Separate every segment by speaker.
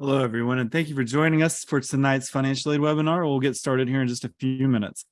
Speaker 1: Hello, everyone, and thank you for joining us for tonight's financial aid webinar. We'll get started here in just a few minutes.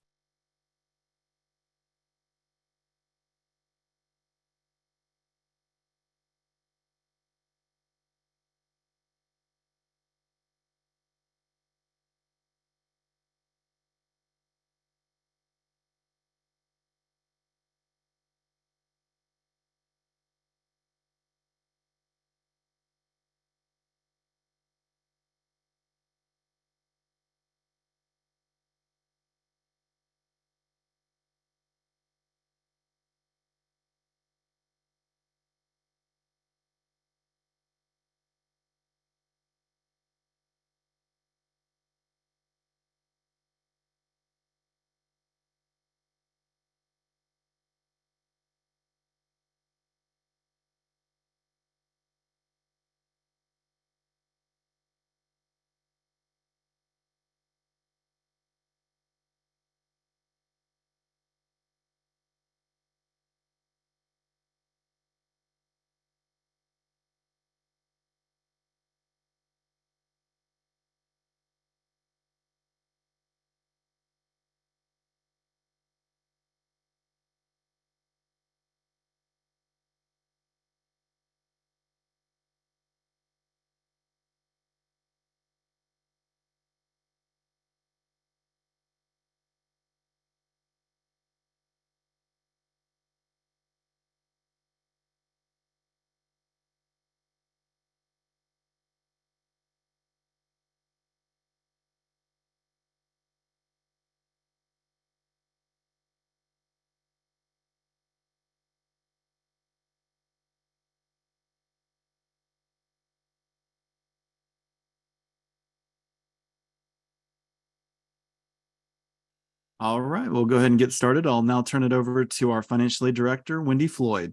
Speaker 1: All right, we'll go ahead and get started. I'll now turn it over to our financial aid director, Wendy Floyd.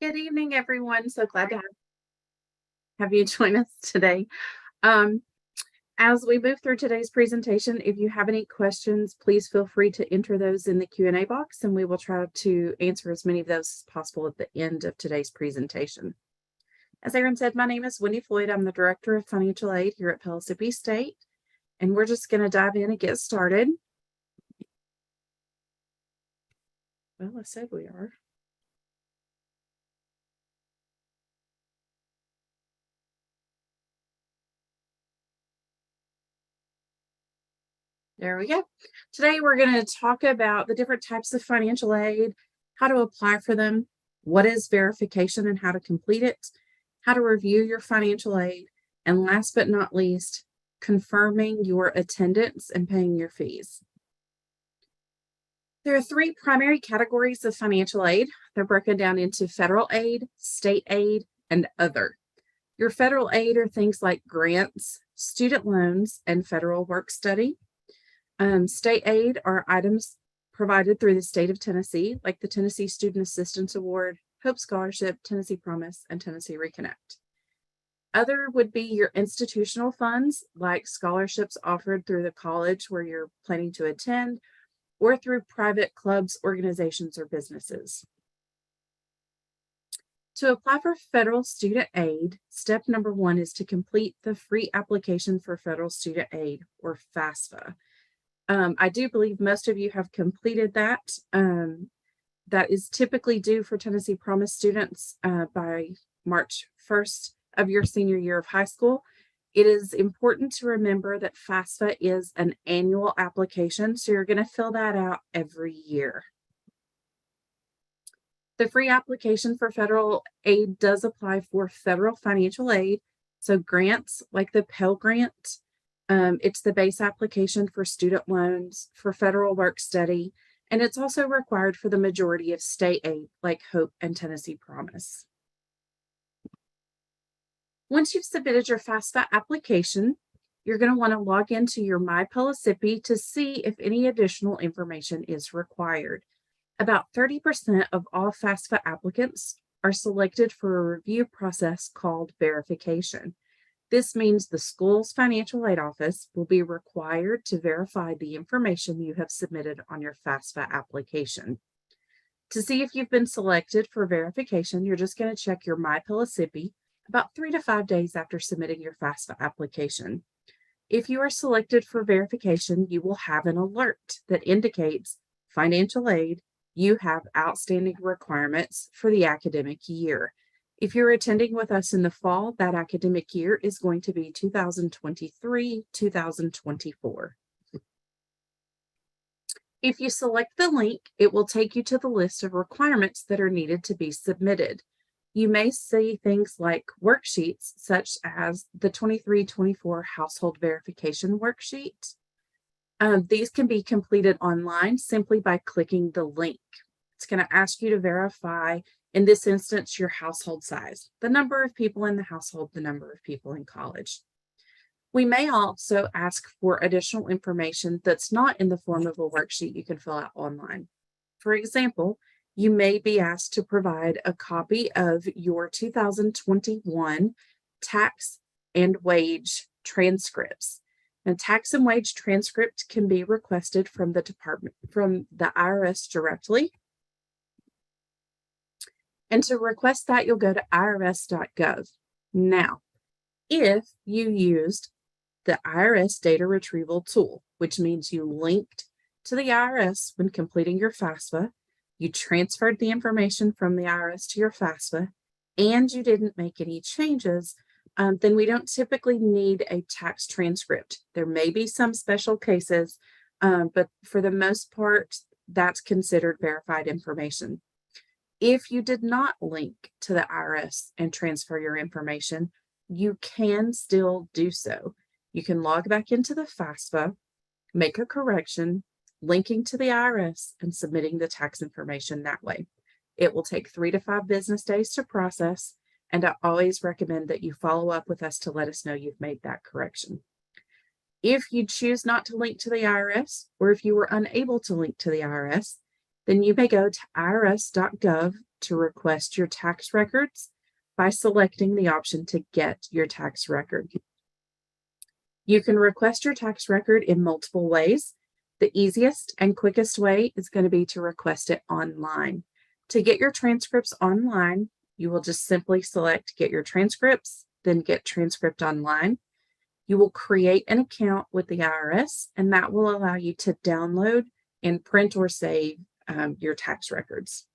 Speaker 2: Good evening, everyone. So glad to have you join us today. As we move through today's presentation, if you have any questions, please feel free to enter those in the Q&A box, and we will try to answer as many of those as possible at the end of today's presentation. As Aaron said, my name is Wendy Floyd. I'm the Director of Financial Aid here at Pellissippi State, and we're just going to dive in and get started. Well, I said we are. There we go. Today, we're going to talk about the different types of financial aid, how to apply for them, what is verification and how to complete it, how to review your financial aid, and last but not least, confirming your attendance and paying your fees. There are three primary categories of financial aid. They're broken down into federal aid, state aid, and other. Your federal aid are things like grants, student loans, and federal work study. State aid are items provided through the state of Tennessee, like the Tennessee Student Assistance Award, Hope Scholarship, Tennessee Promise, and Tennessee Reconnect. Other would be your institutional funds, like scholarships offered through the college where you're planning to attend, or through private clubs, organizations, or businesses. To apply for federal student aid, step number 1 is to complete the free application for federal student aid, or FAFSA. I do believe most of you have completed that. That is typically due for Tennessee Promise students by March 1st of your senior year of high school. It is important to remember that FAFSA is an annual application, so you're going to fill that out every year. The free application for federal aid does apply for federal financial aid, so grants like the Pell Grant. It's the base application for student loans, for federal work study, and it's also required for the majority of state aid like Hope and Tennessee Promise. Once you've submitted your FAFSA application, you're going to want to log into your My Pellissippi to see if any additional information is required. About 30% of all FAFSA applicants are selected for a review process called verification. This means the school's financial aid office will be required to verify the information you have submitted on your FAFSA application. To see if you've been selected for verification, you're just going to check your My Pellissippi about 3 to 5 days after submitting your FAFSA application. If you are selected for verification, you will have an alert that indicates financial aid, you have outstanding requirements for the academic year. If you're attending with us in the fall, that academic year is going to be 2023-2024. If you select the link, it will take you to the list of requirements that are needed to be submitted. You may see things like worksheets, such as the 23-24 household verification worksheet. These can be completed online simply by clicking the link. It's going to ask you to verify, in this instance, your household size, the number of people in the household, the number of people in college. We may also ask for additional information that's not in the form of a worksheet you can fill out online. For example, you may be asked to provide a copy of your 2021 tax and wage transcripts. And tax and wage transcript can be requested from the IRS directly. And to request that, you'll go to irs.gov. Now, if you used the IRS data retrieval tool, which means you linked to the IRS when completing your FAFSA, you transferred the information from the IRS to your FAFSA, and you didn't make any changes, then we don't typically need a tax transcript. There may be some special cases, but for the most part, that's considered verified information. If you did not link to the IRS and transfer your information, you can still do so. You can log back into the FAFSA, make a correction, linking to the IRS, and submitting the tax information that way. It will take 3 to 5 business days to process, and I always recommend that you follow up with us to let us know you've made that correction. If you choose not to link to the IRS, or if you were unable to link to the IRS, then you may go to irs.gov to request your tax records by selecting the option to get your tax record. You can request your tax record in multiple ways. The easiest and quickest way is going to be to request it online. To get your transcripts online, you will just simply select Get Your Transcripts, then Get Transcript Online. You will create an account with the IRS, and that will allow you to download and print or save your tax records.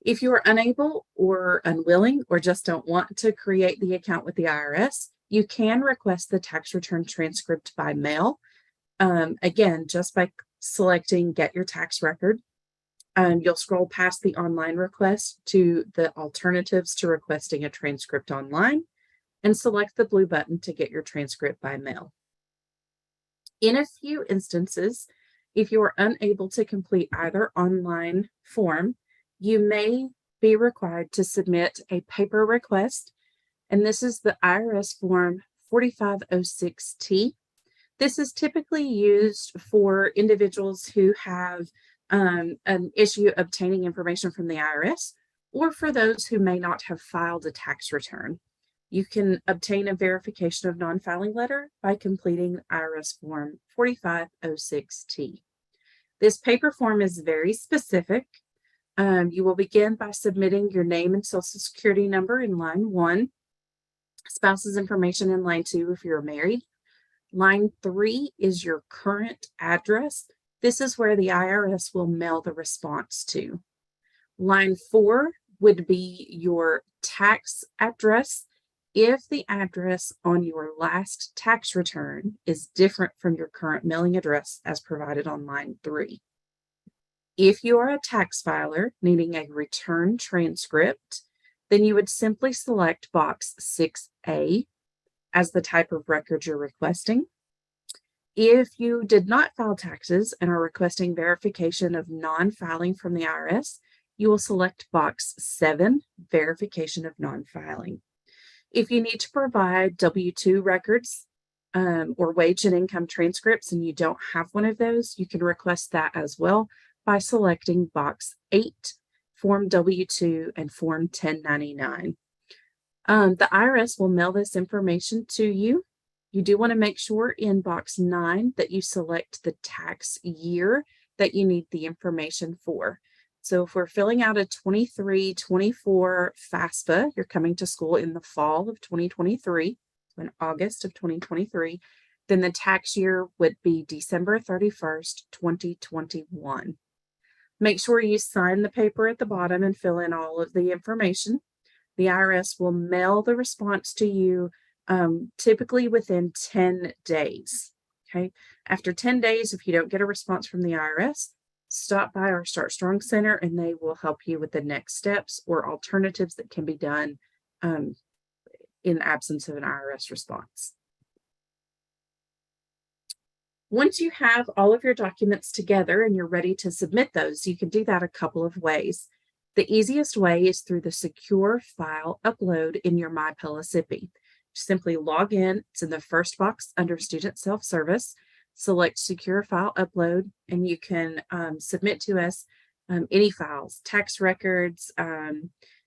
Speaker 2: If you are unable or unwilling or just don't want to create the account with the IRS, you can request the tax return transcript by mail. Again, just by selecting Get Your Tax Record. You'll scroll past the online request to the alternatives to requesting a transcript online and select the blue button to get your transcript by mail. In a few instances, if you are unable to complete either online form, you may be required to submit a paper request, and this is the IRS Form 4506T. This is typically used for individuals who have an issue obtaining information from the IRS, or for those who may not have filed a tax return. You can obtain a verification of non-filing letter by completing IRS Form 4506T. This paper form is very specific. You will begin by submitting your name and social security number in line 1, spouse's information in line 2 if you're married. Line 3 is your current address. This is where the IRS will mail the response to. Line 4 would be your tax address if the address on your last tax return is different from your current mailing address as provided on line 3. If you are a tax filer needing a return transcript, then you would simply select box 6A as the type of record you're requesting. If you did not file taxes and are requesting verification of non-filing from the IRS, you will select box 7, verification of non-filing. If you need to provide W-2 records or wage and income transcripts and you don't have one of those, you can request that as well by selecting box 8, Form W-2 and Form 1099. The IRS will mail this information to you. You do want to make sure in box 9 that you select the tax year that you need the information for. So if we're filling out a 23-24 FAFSA, you're coming to school in the fall of 2023, in August of 2023, then the tax year would be December 31st, 2021. Make sure you sign the paper at the bottom and fill in all of the information. The IRS will mail the response to you typically within 10 days. Okay. After 10 days, if you don't get a response from the IRS, stop by our Start Strong Center and they will help you with the next steps or alternatives that can be done in absence of an IRS response. Once you have all of your documents together and you're ready to submit those, you can do that a couple of ways. The easiest way is through the secure file upload in your MyPelosippi. Simply log in. It's in the first box under Student Self-Service. Select Secure File Upload, and you can submit to us any files, tax records.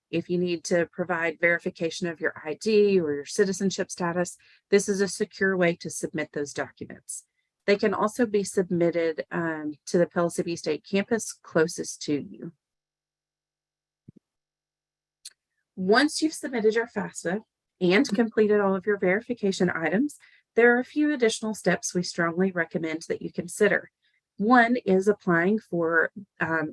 Speaker 2: If you need to provide verification of your ID or your citizenship status, this is a secure way to submit those documents. They can also be submitted to the Pellissippi State campus closest to you. Once you've submitted your FAFSA and completed all of your verification items, there are a few additional steps we strongly recommend that you consider. One is applying for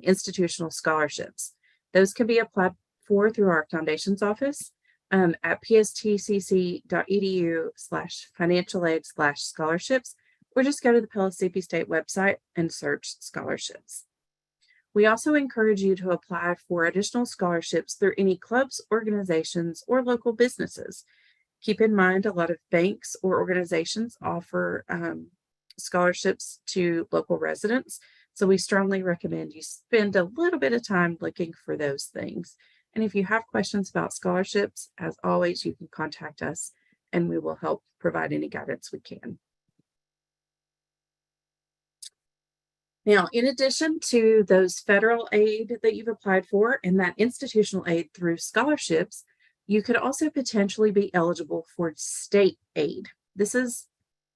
Speaker 2: institutional scholarships. Those can be applied for through our foundations office at pstcc.edu/financial-aid/scholarships, or just go to the Pellissippi State website and search scholarships. We also encourage you to apply for additional scholarships through any clubs, organizations, or local businesses. Keep in mind, a lot of banks or organizations offer scholarships to local residents. So we strongly recommend you spend a little bit of time looking for those things. And if you have questions about scholarships, as always, you can contact us and we will help provide any guidance we can. Now, in addition to those federal aid that you've applied for and that institutional aid through scholarships, you could also potentially be eligible for state aid. This is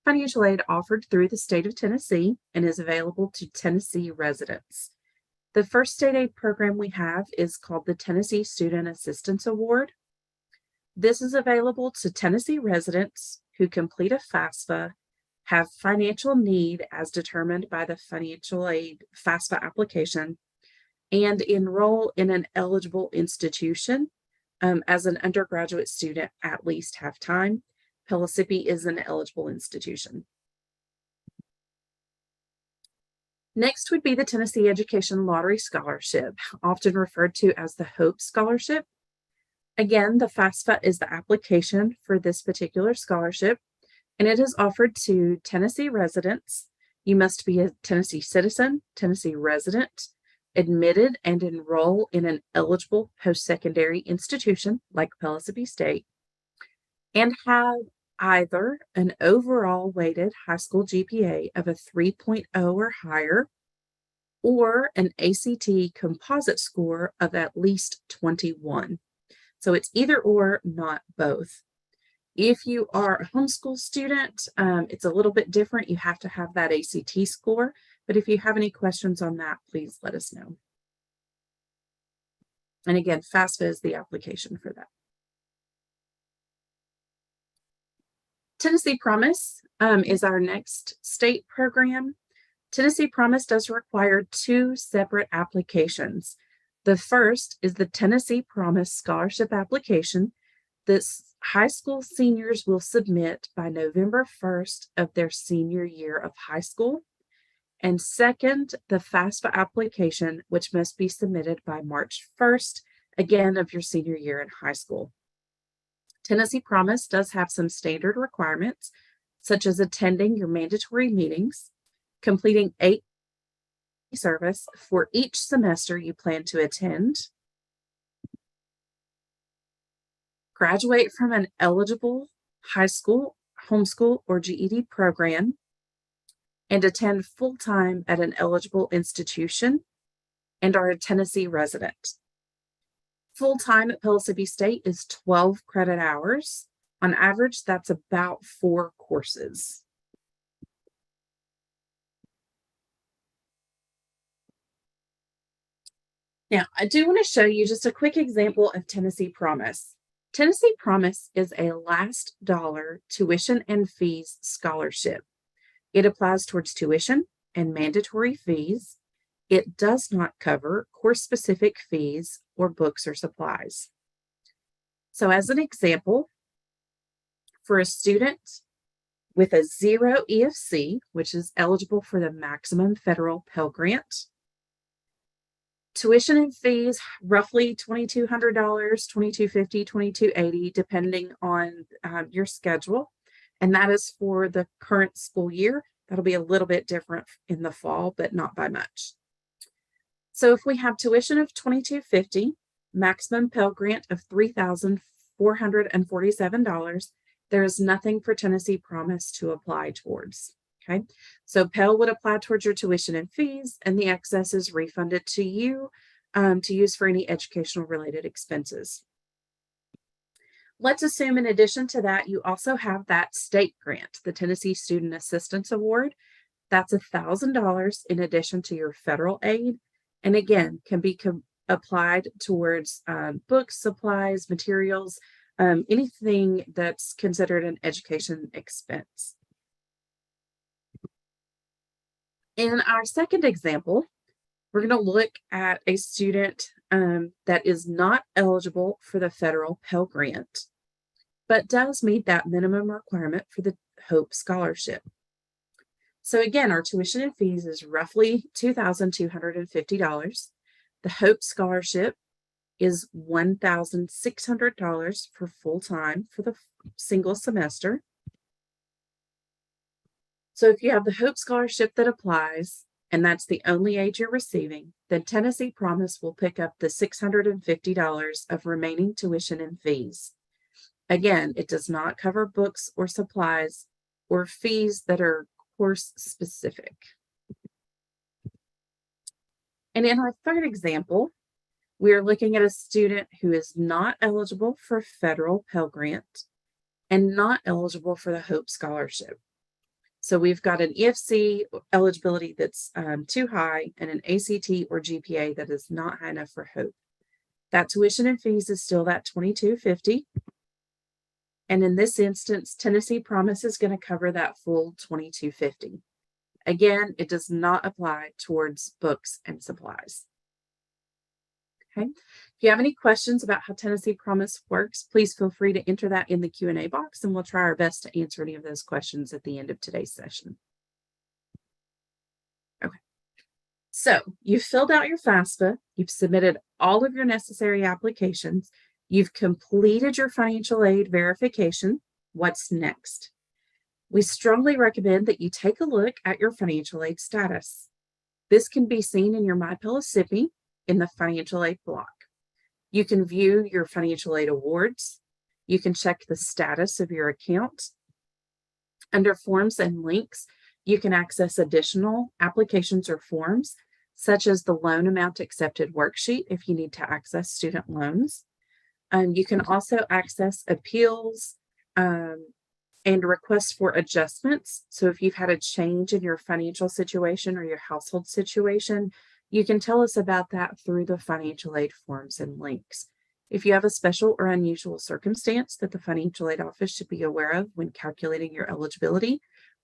Speaker 2: financial aid offered through the state of Tennessee and is available to Tennessee residents. The first state aid program we have is called the Tennessee Student Assistance Award. This is available to Tennessee residents who complete a FAFSA, have financial need as determined by the financial aid FAFSA application, and enroll in an eligible institution as an undergraduate student at least half-time. Pellissippi is an eligible institution. Next would be the Tennessee Education Lottery Scholarship, often referred to as the HOPE Scholarship. Again, the FAFSA is the application for this particular scholarship, and it is offered to Tennessee residents. You must be a Tennessee citizen, Tennessee resident, admitted and enroll in an eligible post-secondary institution like Pellissippi State, and have either an overall weighted high school GPA of a 3.0 or higher, or an ACT composite score of at least 21. So it's either or, not both. If you are a homeschool student, it's a little bit different. You have to have that ACT score, but if you have any questions on that, please let us know. And again, FAFSA is the application for that. Tennessee Promise is our next state program. Tennessee Promise does require two separate applications. The first is the Tennessee Promise Scholarship application. This high school seniors will submit by November 1st of their senior year of high school. And second, the FAFSA application, which must be submitted by March 1st, again, of your senior year in high school. Tennessee Promise does have some standard requirements, such as attending your mandatory meetings, completing 8 service for each semester you plan to attend, graduate from an eligible high school, homeschool, or GED program, and attend full-time at an eligible institution, and are a Tennessee resident. Full-time at Pellissippi State is 12 credit hours. On average, that's about 4 courses. Now, I do want to show you just a quick example of Tennessee Promise. Tennessee Promise is a last dollar tuition and fees scholarship. It applies towards tuition and mandatory fees. It does not cover course-specific fees or books or supplies. So as an example, for a student with a 0 EFC, which is eligible for the maximum federal Pell Grant, tuition and fees roughly $2,200, $2,250, $2,280, depending on your schedule. And that is for the current school year. That'll be a little bit different in the fall, but not by much. So if we have tuition of $2,250, maximum Pell Grant of $3,447, there is nothing for Tennessee Promise to apply towards. Okay, so Pell would apply towards your tuition and fees, and the excess is refunded to you to use for any educational related expenses. Let's assume in addition to that, you also have that state grant, the Tennessee Student Assistance Award. That's $1,000 in addition to your federal aid. And again, can be applied towards books, supplies, materials, anything that's considered an education expense. In our second example, we're going to look at a student that is not eligible for the federal Pell Grant, but does meet that minimum requirement for the Hope Scholarship. So again, our tuition and fees is roughly $2,250. The Hope Scholarship is $1,600 for full-time for the single semester. So if you have the Hope Scholarship that applies, and that's the only aid you're receiving, then Tennessee Promise will pick up the $650 of remaining tuition and fees. Again, it does not cover books or supplies or fees that are course specific. And in our third example, we are looking at a student who is not eligible for federal Pell Grant and not eligible for the Hope Scholarship. So we've got an EFC eligibility that's too high and an ACT or GPA that is not high enough for Hope. That tuition and fees is still that $2,250. And in this instance, Tennessee Promise is going to cover that full $2,250. Again, it does not apply towards books and supplies. Okay. If you have any questions about how Tennessee Promise works, please feel free to enter that in the Q&A box, and we'll try our best to answer any of those questions at the end of today's session. Okay. So you've filled out your FAFSA, you've submitted all of your necessary applications, you've completed your financial aid verification. What's next? We strongly recommend that you take a look at your financial aid status. This can be seen in your MyPelosippi in the financial aid block. You can view your financial aid awards. You can check the status of your account. Under forms and links, you can access additional applications or forms, such as the loan amount accepted worksheet if you need to access student loans. You can also access appeals and requests for adjustments. So if you've had a change in your financial situation or your household situation, you can tell us about that through the financial aid forms and links. If you have a special or unusual circumstance that the financial aid office should be aware of when calculating your eligibility,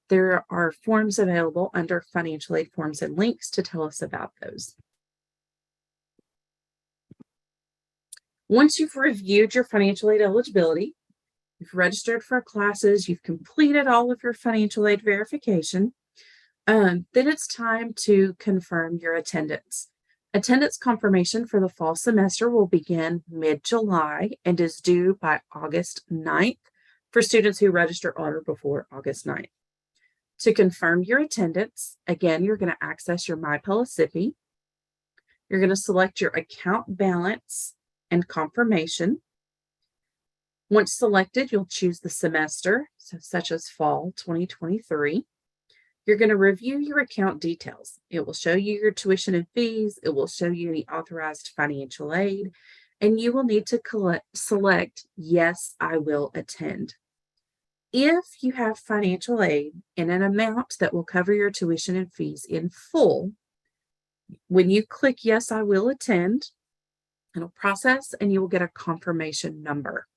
Speaker 2: there are forms available under financial aid forms and links to tell us about those. Once you've reviewed your financial aid eligibility, you've registered for classes, you've completed all of your financial aid verification, then it's time to confirm your attendance. Attendance confirmation for the fall semester will begin mid-July and is due by August 9th for students who register on or before August 9th. To confirm your attendance, again, you're going to access your MyPelosippi. You're going to select your account balance and confirmation. Once selected, you'll choose the semester, such as fall 2023. You're going to review your account details. It will show you your tuition and fees. It will show you any authorized financial aid, and you will need to select, yes, I will attend. If you have financial aid in an amount that will cover your tuition and fees in full, When you click yes, I will attend, it'll process and you will get a confirmation number.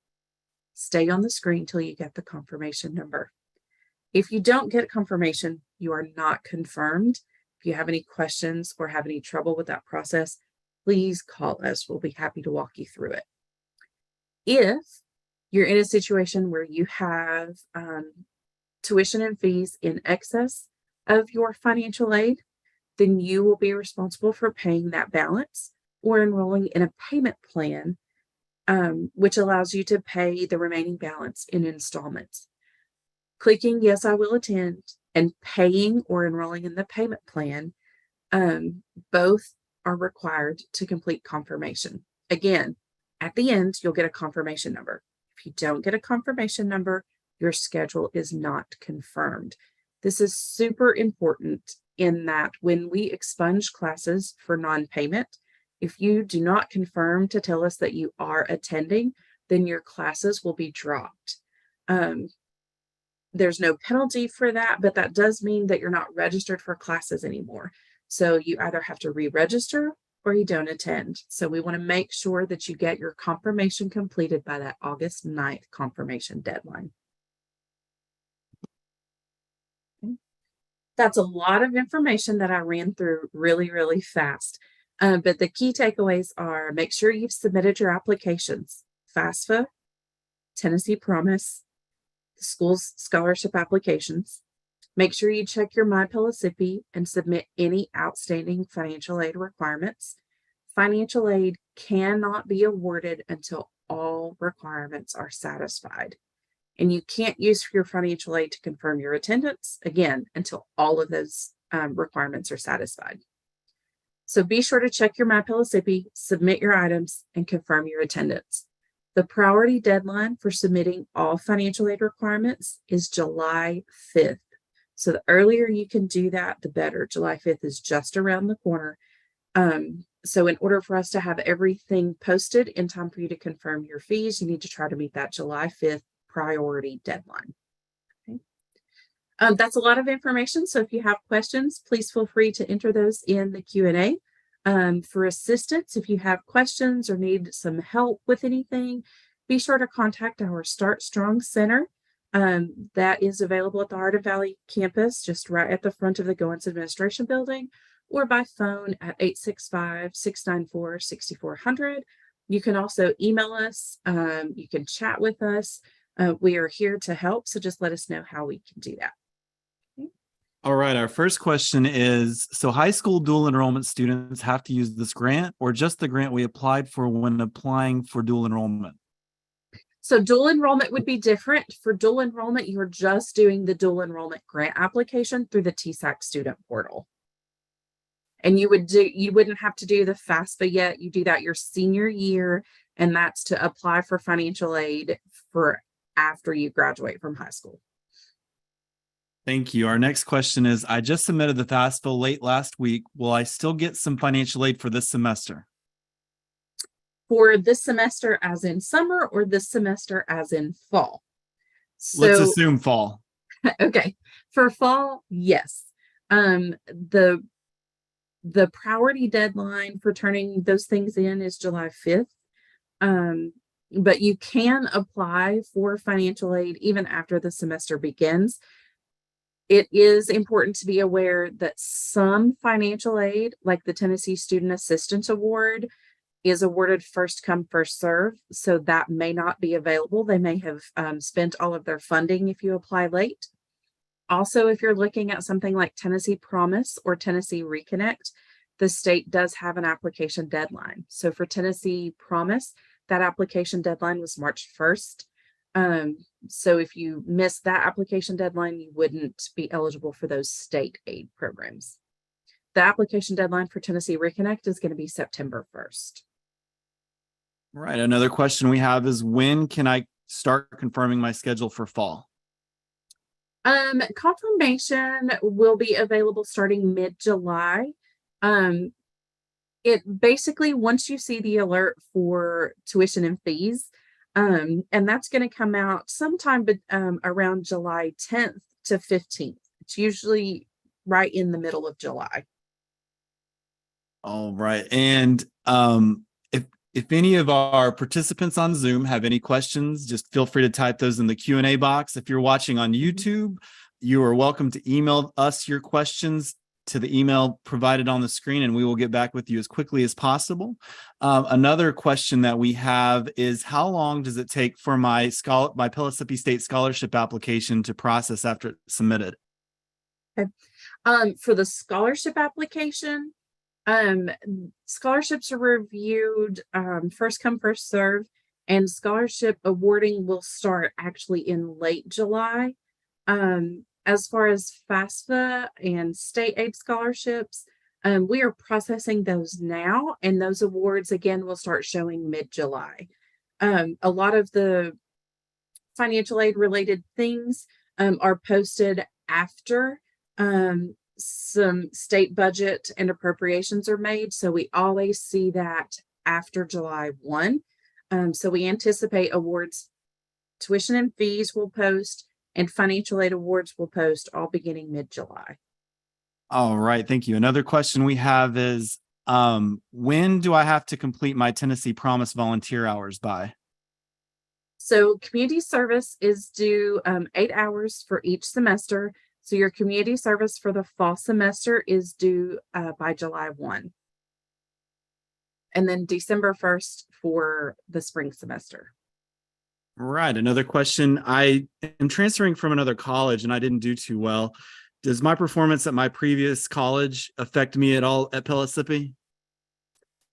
Speaker 2: Stay on the screen till you get the confirmation number. If you don't get confirmation, you are not confirmed. If you have any questions or have any trouble with that process, please call us. We'll be happy to walk you through it. If you're in a situation where you have tuition and fees in excess of your financial aid, then you will be responsible for paying that balance or enrolling in a payment plan, which allows you to pay the remaining balance in installments. Clicking yes, I will attend and paying or enrolling in the payment plan, both are required to complete confirmation. Again, at the end, you'll get a confirmation number. If you don't get a confirmation number, your schedule is not confirmed. This is super important in that when we expunge classes for non-payment, if you do not confirm to tell us that you are attending, then your classes will be dropped. There's no penalty for that, but that does mean that you're not registered for classes anymore. So you either have to re-register or you don't attend. So we want to make sure that you get your confirmation completed by that August 9th confirmation deadline. Okay. That's a lot of information that I ran through really, really fast. But the key takeaways are: make sure you've submitted your applications, FAFSA, Tennessee Promise, the school's scholarship applications. Make sure you check your MyPellicippi and submit any outstanding financial aid requirements. Financial aid cannot be awarded until all requirements are satisfied. And you can't use your financial aid to confirm your attendance, again, until all of those requirements are satisfied. So be sure to check your MyPellicippi, submit your items, and confirm your attendance. The priority deadline for submitting all financial aid requirements is July 5th. So the earlier you can do that, the better. July 5th is just around the corner. So in order for us to have everything posted in time for you to confirm your fees, you need to try to meet that July 5th priority deadline. Okay. That's a lot of information. So if you have questions, please feel free to enter those in the Q&A. For assistance, if you have questions or need some help with anything, be sure to contact our Start Strong Center. That is available at the Heart of Valley campus, just right at the front of the Goins Administration Building, or by phone at 865-694-6400. You can also email us. You can chat with us. We are here to help, so just let us know how we can do that. Okay.
Speaker 1: All right, our first question is, so high school dual enrollment students have to use this grant or just the grant we applied for when applying for dual enrollment?
Speaker 2: So dual enrollment would be different. For dual enrollment, you're just doing the dual enrollment grant application through the TSAC student portal. And you wouldn't have to do the FAFSA yet. You do that your senior year, and that's to apply for financial aid for after you graduate from high school.
Speaker 1: Thank you. Our next question is, I just submitted the FAFSA late last week. Will I still get some financial aid for this semester?
Speaker 2: For this semester as in summer or this semester as in fall?
Speaker 1: Let's assume fall.
Speaker 2: Okay. For fall, yes. The priority deadline for turning those things in is July 5th. But you can apply for financial aid even after the semester begins. It is important to be aware that some financial aid, like the Tennessee Student Assistance Award, is awarded first come, first serve. So that may not be available. They may have spent all of their funding if you apply late. Also, if you're looking at something like Tennessee Promise or Tennessee Reconnect, the state does have an application deadline. So for Tennessee Promise, that application deadline was March 1st. So if you missed that application deadline, you wouldn't be eligible for those state aid programs. The application deadline for Tennessee Reconnect is going to be September 1st.
Speaker 1: Right. Another question we have is, when can I start confirming my schedule for fall?
Speaker 2: Confirmation will be available starting mid-July. It basically, once you see the alert for tuition and fees, and that's going to come out sometime around July 10th to 15th. It's usually right in the middle of July.
Speaker 1: All right. And if any of our participants on Zoom have any questions, just feel free to type those in the Q&A box. If you're watching on YouTube, you are welcome to email us your questions to the email provided on the screen, and we will get back with you as quickly as possible. Another question that we have is, how long does it take for my Pellissippi State scholarship application to process after it's submitted?
Speaker 2: Okay. For the scholarship application, scholarships are reviewed first come, first serve, and scholarship awarding will start actually in late July. As far as FAFSA and state aid scholarships, we are processing those now, and those awards again will start showing mid-July. A lot of the financial aid related things are posted after some state budget and appropriations are made. So we always see that after July 1. So we anticipate awards, tuition and fees will post, and financial aid awards will post all beginning mid-July.
Speaker 1: All right. Thank you. Another question we have is, when do I have to complete my Tennessee Promise volunteer hours by?
Speaker 2: So community service is due 8 hours for each semester. So your community service for the fall semester is due by July 1. And then December 1st for the spring semester.
Speaker 1: Right. Another question. I am transferring from another college and I didn't do too well. Does my performance at my previous college affect me at all at Pellissippi?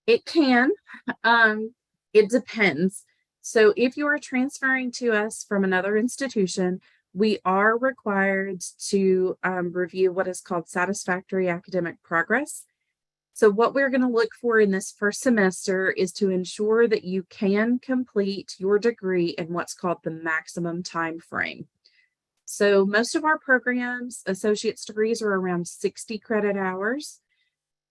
Speaker 2: It can. It depends. So if you are transferring to us from another institution, we are required to review what is called satisfactory academic progress. So what we're going to look for in this first semester is to ensure that you can complete your degree in what's called the maximum time frame. So most of our programs, associate's degrees, are around 60 credit hours.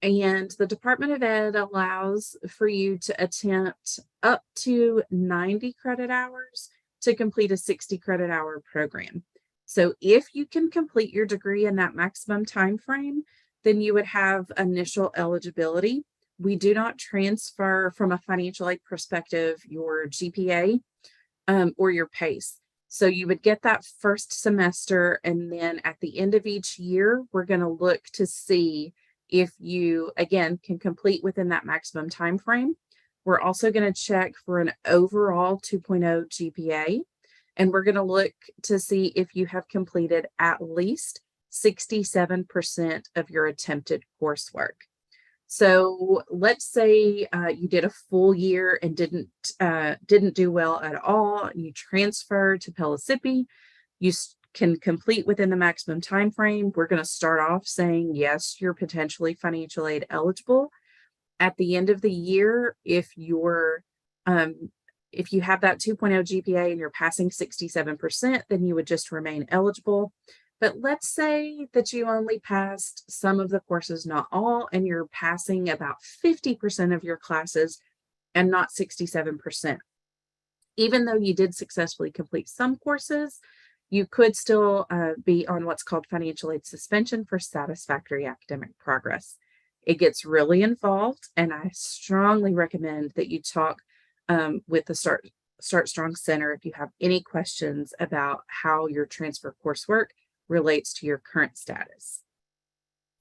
Speaker 2: And the Department of Ed allows for you to attempt up to 90 credit hours to complete a 60 credit hour program. So if you can complete your degree in that maximum time frame, then you would have initial eligibility. We do not transfer from a financial aid perspective your GPA or your PACE. So you would get that first semester, and then at the end of each year, we're going to look to see if you, again, can complete within that maximum time frame. We're also going to check for an overall 2.0 GPA, and we're going to look to see if you have completed at least 67% of your attempted coursework. So let's say you did a full year and didn't do well at all, and you transfer to Pellissippi. You can complete within the maximum time frame. We're going to start off saying, yes, you're potentially financial aid eligible. At the end of the year, if you have that 2.0 GPA and you're passing 67%, then you would just remain eligible. But let's say that you only passed some of the courses, not all, and you're passing about 50% of your classes and not 67%. Even though you did successfully complete some courses, you could still be on what's called financial aid suspension for satisfactory academic progress. It gets really involved, and I strongly recommend that you talk with the Start Strong Center if you have any questions about how your transfer coursework relates to your current status.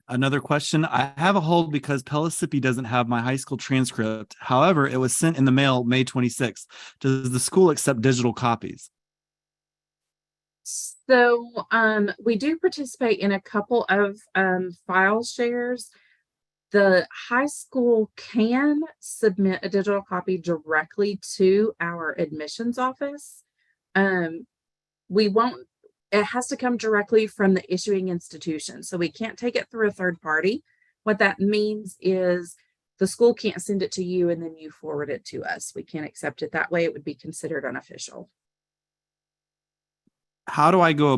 Speaker 1: Another question. I have a hold because Pellissippi doesn't have my high school transcript. However, it was sent in the mail May 26th. Does the school accept digital copies?
Speaker 2: So we do participate in a couple of file shares. The high school can submit a digital copy directly to our admissions office. It has to come directly from the issuing institution. So we can't take it through a third party. What that means is the school can't send it to you and then you forward it to us. We can't accept it that way. It would be considered unofficial.
Speaker 1: How do I go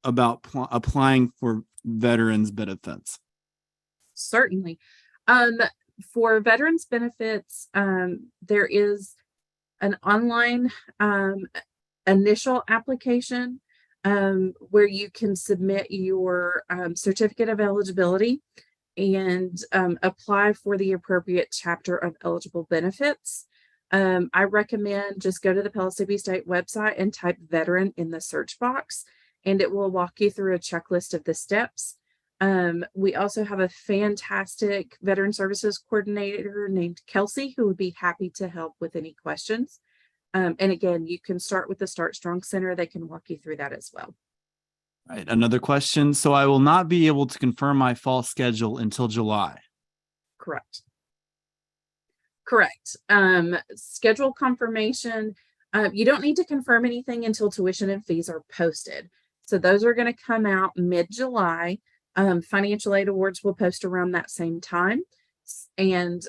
Speaker 1: about applying for veterans benefits?
Speaker 2: Certainly. For veterans benefits, there is an online initial application where you can submit your certificate of eligibility. and apply for the appropriate chapter of eligible benefits. I recommend just go to the Pellissippi State website and type veteran in the search box, and it will walk you through a checklist of the steps. We also have a fantastic veteran services coordinator named Kelsey who would be happy to help with any questions. And again, you can start with the Start Strong Center. They can walk you through that as well.
Speaker 1: Right. Another question. So I will not be able to confirm my fall schedule until July.
Speaker 2: Correct. Schedule confirmation. You don't need to confirm anything until tuition and fees are posted. So those are going to come out mid-July. Financial aid awards will post around that same time. And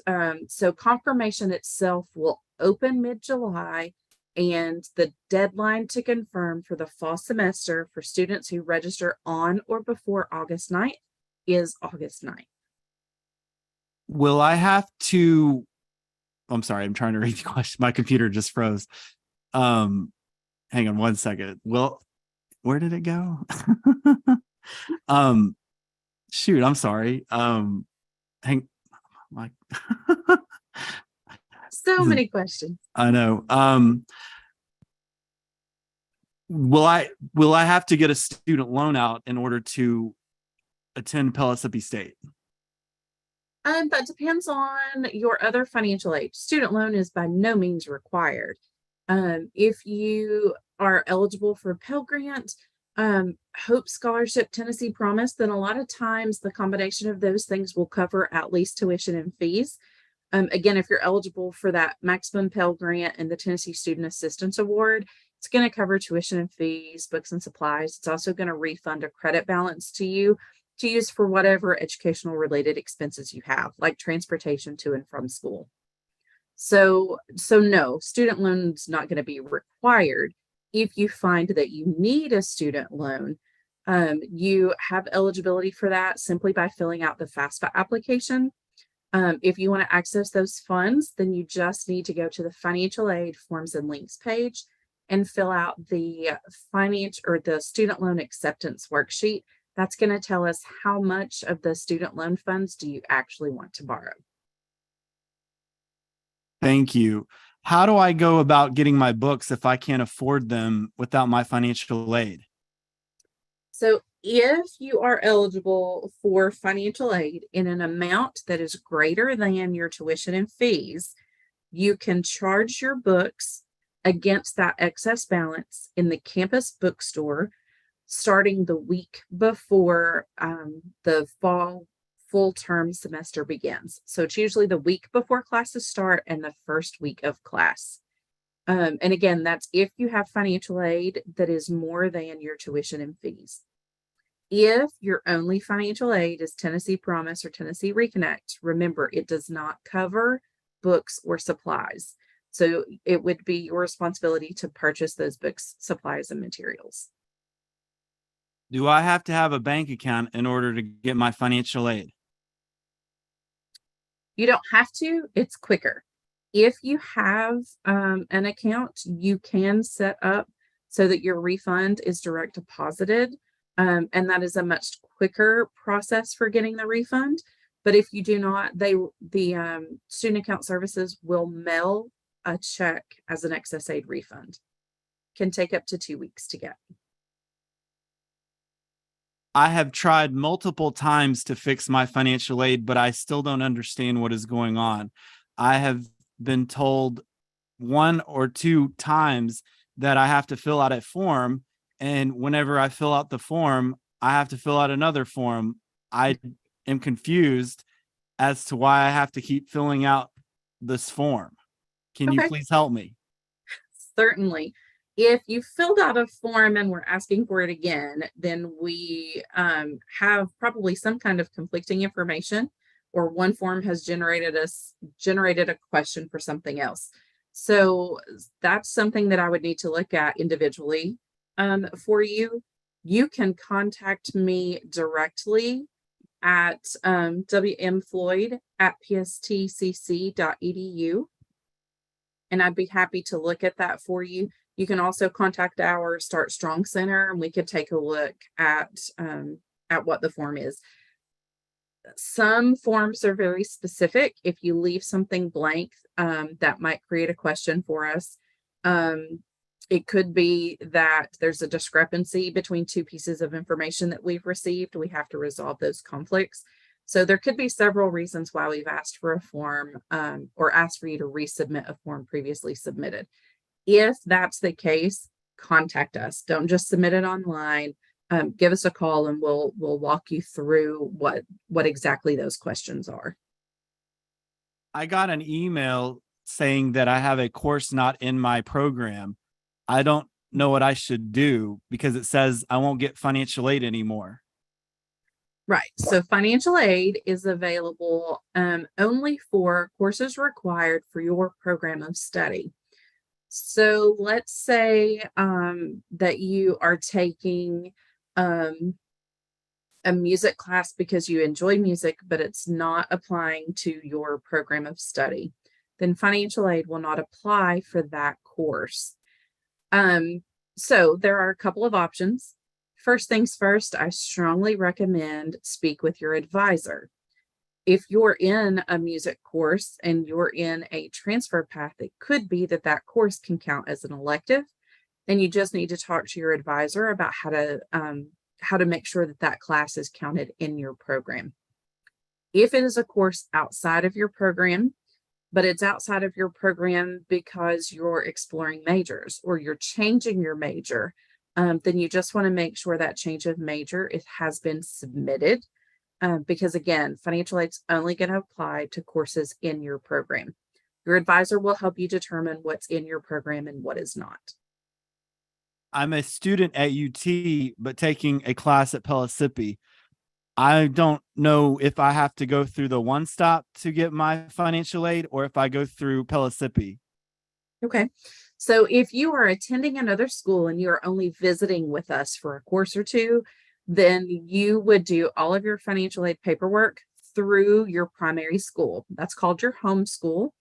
Speaker 2: so confirmation itself will open mid-July, and the deadline to confirm for the fall semester for students who register on or before August 9th is August 9th.
Speaker 1: Will I have to, I'm sorry, I'm trying to read the question. My computer just froze. Hang on one second. Well, where did it go? Shoot, I'm sorry. Hang my
Speaker 2: So many questions.
Speaker 1: I know. Will I have to get a student loan out in order to attend Pellissippi State?
Speaker 2: That depends on your other financial aid. Student loan is by no means required. If you are eligible for a Pell Grant, Hope Scholarship, Tennessee Promise, then a lot of times the combination of those things will cover at least tuition and fees. Again, if you're eligible for that maximum Pell Grant and the Tennessee Student Assistance Award, it's going to cover tuition and fees, books and supplies. It's also going to refund a credit balance to you to use for whatever educational related expenses you have, like transportation to and from school. So no, student loan's not going to be required. If you find that you need a student loan, you have eligibility for that simply by filling out the FAFSA application. If you want to access those funds, then you just need to go to the financial aid forms and links page and fill out the the student loan acceptance worksheet. That's going to tell us how much of the student loan funds do you actually want to borrow.
Speaker 1: Thank you. How do I go about getting my books if I can't afford them without my financial aid?
Speaker 2: So if you are eligible for financial aid in an amount that is greater than your tuition and fees, you can charge your books against that excess balance in the campus bookstore starting the week before the fall full term semester begins. So it's usually the week before classes start and the first week of class. And again, that's if you have financial aid that is more than your tuition and fees. If your only financial aid is Tennessee Promise or Tennessee Reconnect, remember it does not cover books or supplies. So it would be your responsibility to purchase those books, supplies, and materials.
Speaker 1: Do I have to have a bank account in order to get my financial aid?
Speaker 2: You don't have to, it's quicker. If you have an account, you can set up so that your refund is direct deposited. And that is a much quicker process for getting the refund. But if you do not, the student account services will mail a check as an excess aid refund. Can take up to 2 weeks to get.
Speaker 1: I have tried multiple times to fix my financial aid, but I still don't understand what is going on. I have been told 1 or 2 times that I have to fill out a form, and whenever I fill out the form, I have to fill out another form. I am confused as to why I have to keep filling out this form. Can you please help me?
Speaker 2: Certainly. If you filled out a form and we're asking for it again, then we have probably some kind of conflicting information, or one form has generated a question for something else. So that's something that I would need to look at individually for you. You can contact me directly at wmfloyd@pstcc.edu, and I'd be happy to look at that for you. You can also contact our Start Strong Center, and we could take a look at what the form is. Some forms are very specific. If you leave something blank, that might create a question for us. It could be that there's a discrepancy between two pieces of information that we've received. We have to resolve those conflicts. So there could be several reasons why we've asked for a form, or asked for you to resubmit a form previously submitted. If that's the case, contact us. Don't just submit it online. Give us a call and we'll walk you through what exactly those questions are.
Speaker 1: I got an email saying that I have a course not in my program. I don't know what I should do because it says I won't get financial aid anymore.
Speaker 2: Right. So financial aid is available only for courses required for your program of study. So let's say that you are taking a music class because you enjoy music, but it's not applying to your program of study. Then financial aid will not apply for that course. So there are a couple of options. First things first, I strongly recommend speak with your advisor. If you're in a music course and you're in a transfer path, it could be that that course can count as an elective. Then you just need to talk to your advisor about how to make sure that that class is counted in your program. If it is a course outside of your program, but it's outside of your program because you're exploring majors or you're changing your major, then you just want to make sure that change of major it has been submitted, because again, financial aid's only going to apply to courses in your program. Your advisor will help you determine what's in your program and what is not.
Speaker 1: I'm a student at UT, but taking a class at Pellissippi. I don't know if I have to go through the one stop to get my financial aid or if I go through Pellissippi.
Speaker 2: Okay. So if you are attending another school and you're only visiting with us for a course or two, then you would do all of your financial aid paperwork through your primary school. That's called your home school.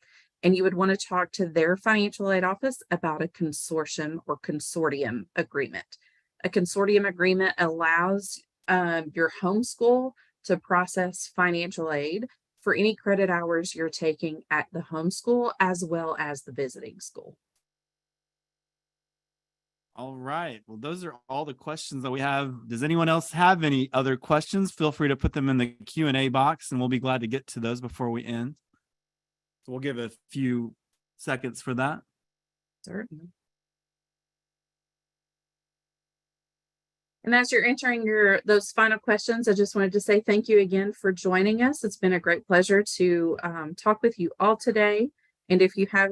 Speaker 2: And you would want to talk to their financial aid office about a consortium or consortium agreement. A consortium agreement allows your home school to process financial aid for any credit hours you're taking at the home school as well as the visiting school.
Speaker 1: All right. Well, those are all the questions that we have. Does anyone else have any other questions? Feel free to put them in the Q&A box and we'll be glad to get to those before we end. So we'll give a few seconds for that.
Speaker 2: Certainly. And as you're entering those final questions, I just wanted to say thank you again for joining us. It's been a great pleasure to talk with you all today. And if you have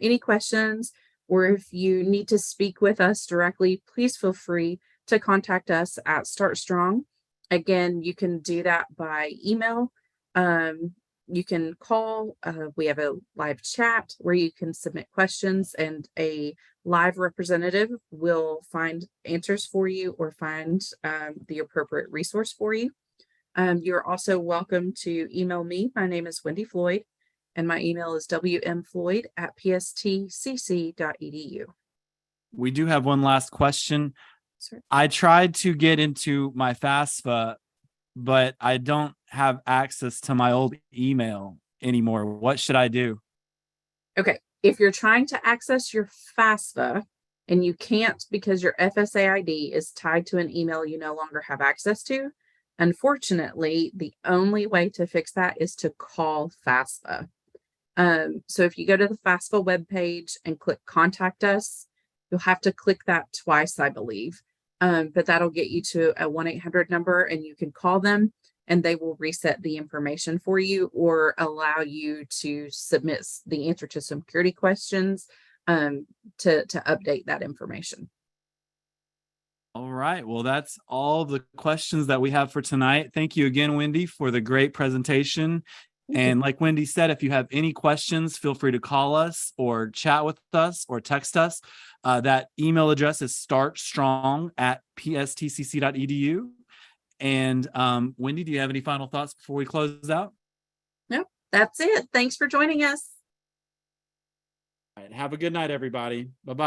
Speaker 2: any questions or if you need to speak with us directly, please feel free to contact us at Start Strong. Again, you can do that by email. You can call. We have a live chat where you can submit questions and a live representative will find answers for you or find the appropriate resource for you. You're also welcome to email me. My name is Wendy Floyd, and my email is wmfloyd@pstcc.edu.
Speaker 1: We do have one last question.
Speaker 2: Sure.
Speaker 1: I tried to get into my FAFSA, but I don't have access to my old email anymore. What should I do?
Speaker 2: Okay. If you're trying to access your FAFSA and you can't because your FSA ID is tied to an email you no longer have access to, unfortunately, the only way to fix that is to call FAFSA. So if you go to the FAFSA webpage and click contact us, you'll have to click that twice, I believe. But that'll get you to a 1-800 number and you can call them and they will reset the information for you or allow you to submit the answer to some security questions to update that information.
Speaker 1: All right. Well, that's all the questions that we have for tonight. Thank you again, Wendy, for the great presentation. And like Wendy said, if you have any questions, feel free to call us or chat with us or text us. That email address is startstrong@pstcc.edu. And Wendy, do you have any final thoughts before we close out?
Speaker 2: No, that's it. Thanks for joining us.
Speaker 1: All right. Have a good night, everybody. Bye-bye.